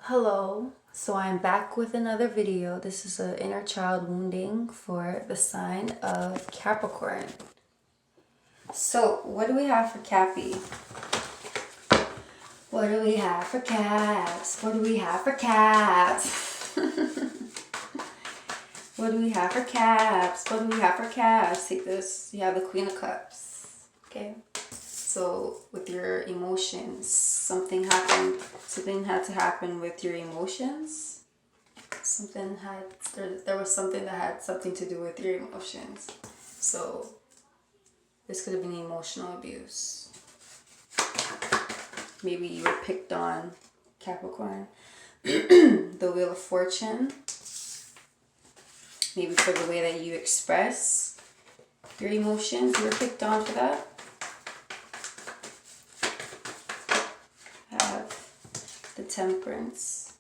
Hello, so I'm back with another video. This is an inner child wounding for the sign of Capricorn. So what do we have for Cappy? What do we have for Caps? What do we have for Caps? What do we have for Caps? What do we have for Caps? Take this. You have the Queen of Cups. Okay. So with your emotions, something happened. Something had to happen with your emotions. There was something that had something to do with your emotions. So this could have been emotional abuse. Maybe you were picked on, Capricorn. The Wheel of Fortune. Maybe for the way that you express your emotions, you were picked on for that. The Temperance.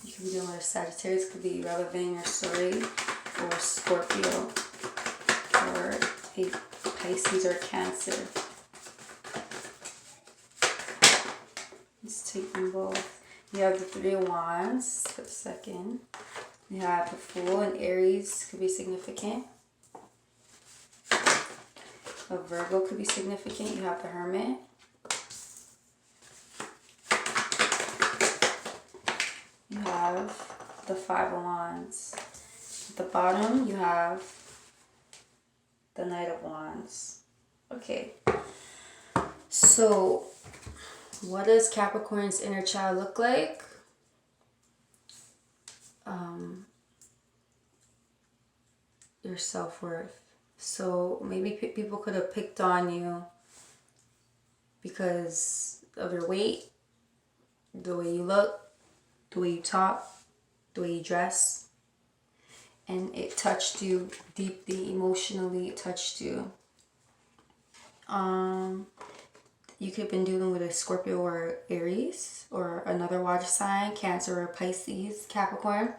You could be dealing with a Sagittarius, could be relevant in your story, or Scorpio, or a Pisces or Cancer. Let's take them both. You have the Three of Wands for the second. You have the Fool, and Aries could be significant. A Virgo could be significant. You have the Hermit. You have the Five of Wands. At the bottom, you have the Knight of Wands. Okay. So, what does Capricorn's inner child look like? Your self-worth. So, maybe people could have picked on you because of your weight, the way you look, the way you talk, the way you dress, and it touched you deeply, emotionally. It touched you. You could have been dealing with a Scorpio or Aries, or another water sign, Cancer or Pisces, Capricorn.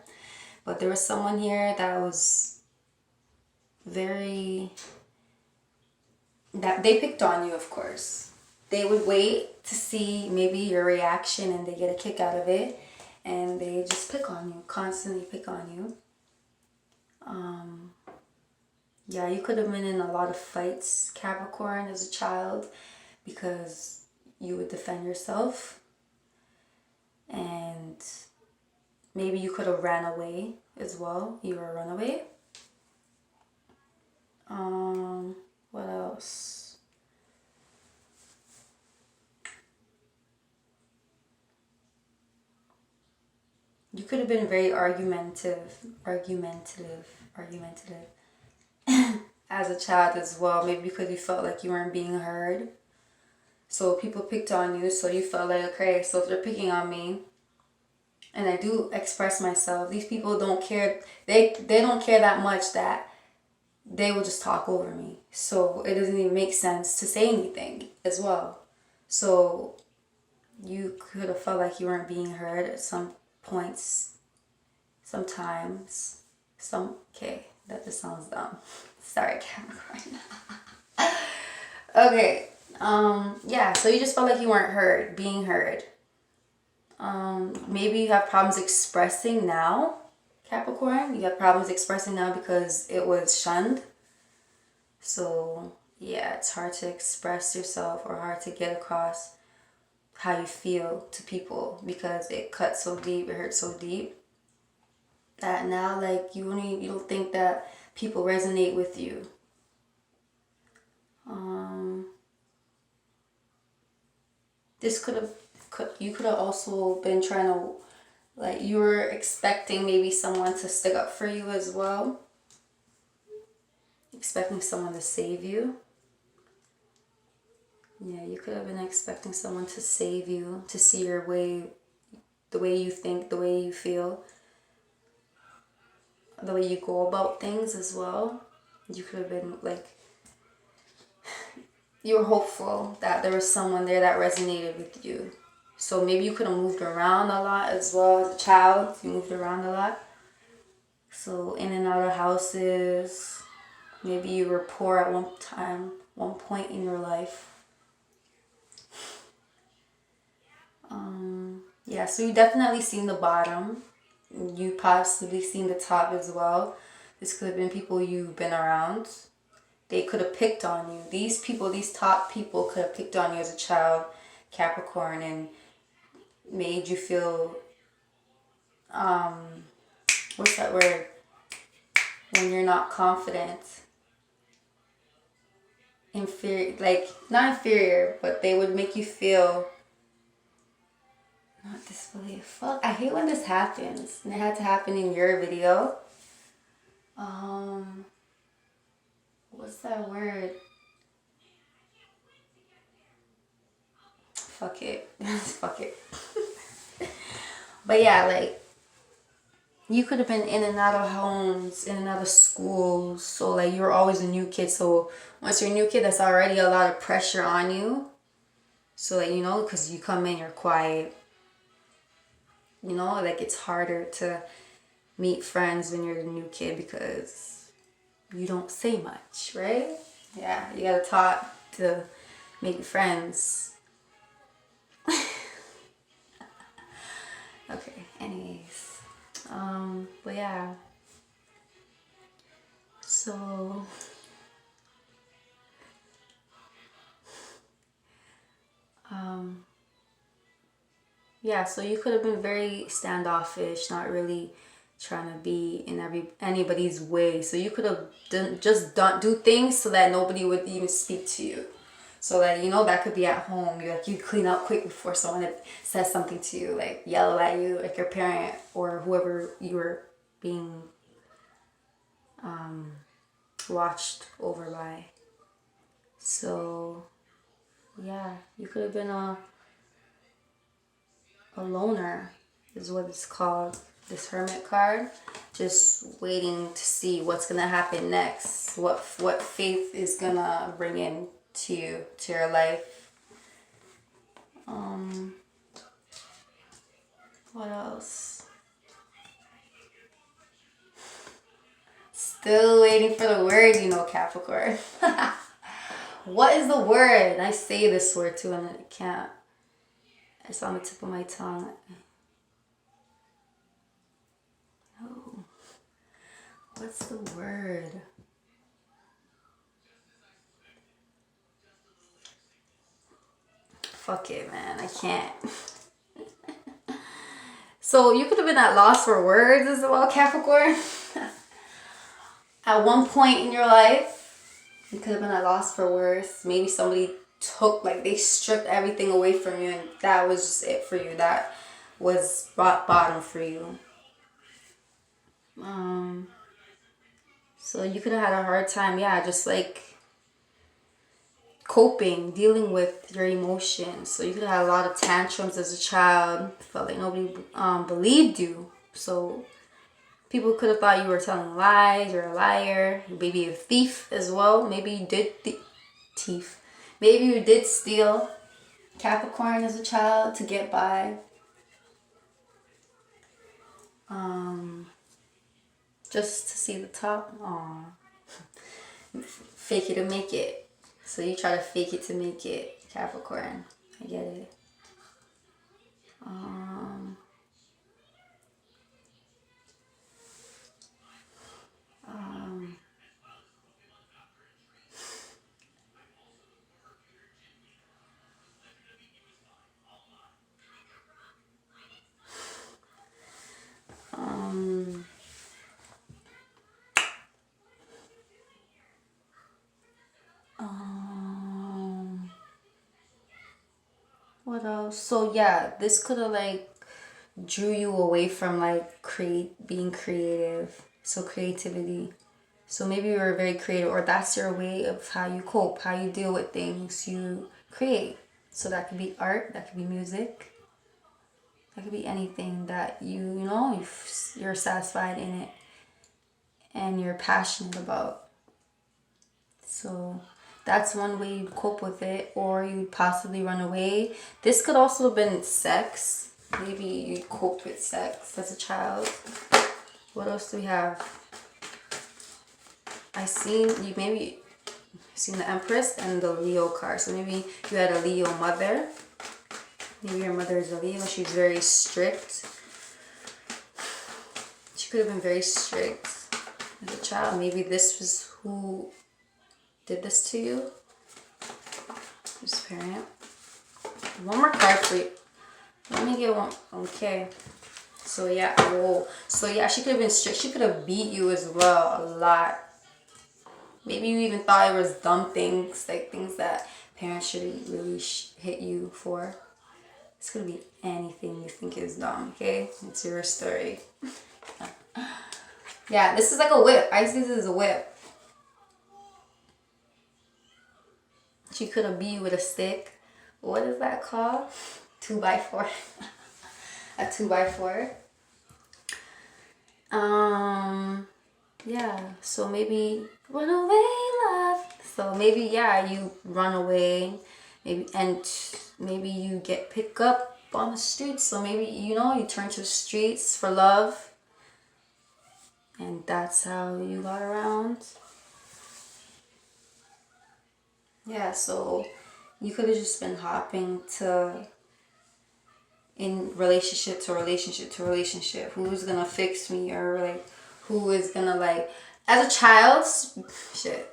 But there was someone here that was that they picked on you, of course. They would wait to see maybe your reaction and they get a kick out of it. And they just pick on you, constantly pick on you. Yeah, you could have been in a lot of fights, Capricorn, as a child, because you would defend yourself. And maybe you could have ran away as well. You were a runaway. What else? You could have been very argumentative as a child as well. Maybe because you felt like you weren't being heard. So people picked on you, so you felt like, okay, so if they're picking on me and I do express myself, these people don't care. They don't care that much that they will just talk over me. So it doesn't even make sense to say anything as well. So you could have felt like you weren't being heard at some points, sometimes. Okay, that just sounds dumb. Sorry, Capricorn. Okay, yeah, so you just felt like you weren't being heard. Maybe you have problems expressing now, Capricorn. You have problems expressing now because it was shunned. So, yeah, it's hard to express yourself or hard to get across how you feel to people because it cuts so deep, it hurts so deep that now, like, you don't think that people resonate with you. You could have also been trying to, like, you were expecting maybe someone to stick up for you as well. Expecting someone to save you. Yeah, you could have been expecting someone to save you, to see your way, the way you think, the way you feel, the way you go about things as well. You could have been like, you were hopeful that there was someone there that resonated with you. So maybe you could have moved around a lot as well as a child. You moved around a lot. So in and out of houses. Maybe you were poor at one point in your life. Yeah, so you definitely seen the bottom. You possibly seen the top as well. This could have been people you've been around. They could have picked on you. These people, these top people could have picked on you as a child, Capricorn, and made you feel, what's that word? When you're not confident. Inferior, like, not inferior, but they would make you feel not disbelief. Fuck, I hate when this happens. And it had to happen in your video. What's that word? Fuck it. Fuck it. But yeah, like, you could have been in and out of homes, in and out of schools. So, like, you're always a new kid. So, once you're a new kid, that's already a lot of pressure on you. So, like, you know, because you come in, you're quiet. You know, like, it's harder to meet friends when you're a new kid because you don't say much, right? Yeah, you gotta talk to make friends. Okay, anyways. But yeah. So yeah, so you could have been very standoffish, not really trying to be in anybody's way. So you could have do things so that nobody would even speak to you. So that, you know, that could be at home. You clean up quick before someone says something to you, like yell at you, like your parent or whoever you were being watched over by. So yeah, you could have been a loner, is what it's called. This Hermit card, just waiting to see what's gonna happen next. What faith is gonna bring in to you, to your life. What else? Still waiting for the word, you know, Capricorn. What is the word? I say this word too and I can't. It's on the tip of my tongue. Oh. What's the word? Fuck it, man. I can't. So you could have been at loss for words as well, Capricorn. At one point in your life, you could have been at loss for words. Maybe somebody they stripped everything away from you and that was just it for you. That was rock bottom for you. So you could have had a hard time, yeah, just like coping, dealing with your emotions. So you could have had a lot of tantrums as a child. Felt like nobody believed you. So people could have thought you were telling lies, you're a liar, maybe a thief as well. Maybe you did thief. Maybe you did steal, Capricorn, as a child to get by. Just to see the top. Aww. Fake it to make it. So you try to fake it to make it, Capricorn. I get it. What else? So yeah, this could have like drew you away from like being creative. So creativity. So maybe you were very creative, or that's your way of how you cope, how you deal with things. You create. So that could be art, that could be music, that could be anything that you're satisfied in it and you're passionate about. So that's one way you cope with it, or you possibly run away. This could also have been sex. Maybe you coped with sex as a child. What else do we have? Seen the Empress and the Leo card. So maybe you had a Leo mother Maybe your mother is a Leo. She's very strict. She could have been very strict as a child. Maybe this was who did this to you. This parent. One more card for you. Let me get one. Okay. So yeah. Whoa. So yeah, she could have been strict. She could have beat you as well a lot. Maybe you even thought it was dumb things, like things that parents shouldn't really hit you for. It's gonna be anything you think is dumb, okay? It's your story. Yeah, this is like a whip. I see this as a whip. She could have beat you with a stick. What is that called? 2x4. A 2x4. Yeah, so maybe run away, love. So maybe, yeah, you run away, maybe, and maybe you get picked up on the streets. So maybe, you know, you turn to the streets for love, and that's how you got around. Yeah, so you could have just been hopping in relationship to relationship to relationship. Who's gonna fix me, or like who is gonna, like, as a child, shit.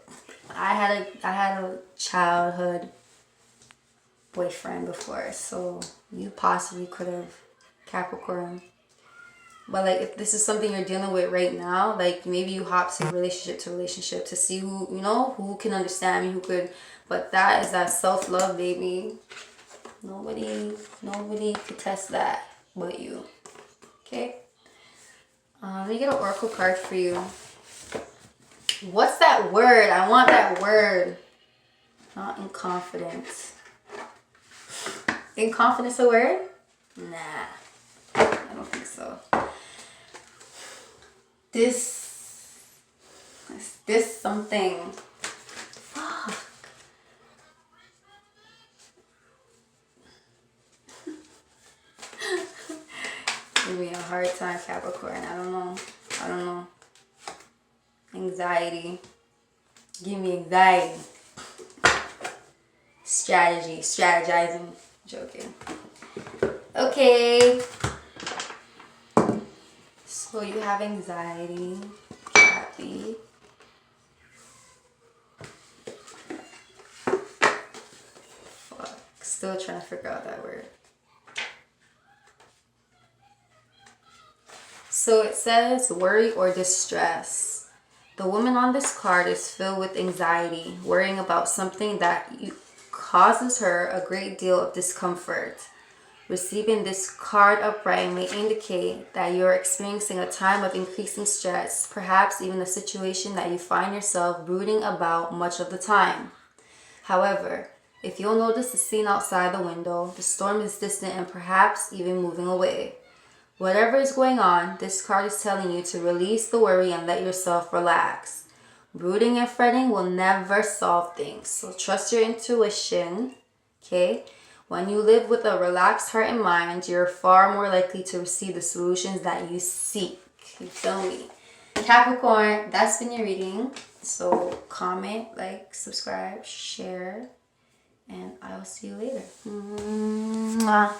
I had a childhood boyfriend before, so you possibly could have Capricorn. But like, if this is something you're dealing with right now, like maybe you hop to relationship to see who, you know, who can understand me, who could. But that is that self-love, baby. Nobody could test that but you. Okay. Let me get an oracle card for you. What's that word? I want that word. Not inconfidence. Inconfidence a word? Nah. I don't think so. This something. Fuck. Give me a hard time, Capricorn. I don't know. Anxiety. Give me anxiety. Strategizing. Joking. Okay. So you have anxiety. Happy. Fuck. Still trying to figure out that word. So it says worry or distress. The woman on this card is filled with anxiety, worrying about something that causes her a great deal of discomfort. Receiving this card upright may indicate that you're experiencing a time of increasing stress, perhaps even a situation that you find yourself brooding about much of the time. However, if you'll notice the scene outside the window, the storm is distant and perhaps even moving away. Whatever is going on, this card is telling you to release the worry and let yourself relax. Brooding and fretting will never solve things, so trust your intuition, okay? When you live with a relaxed heart and mind, you're far more likely to receive the solutions that you seek. You feel me? Capricorn, that's been your reading. So comment, like, subscribe, share, and I'll see you later. Mwah.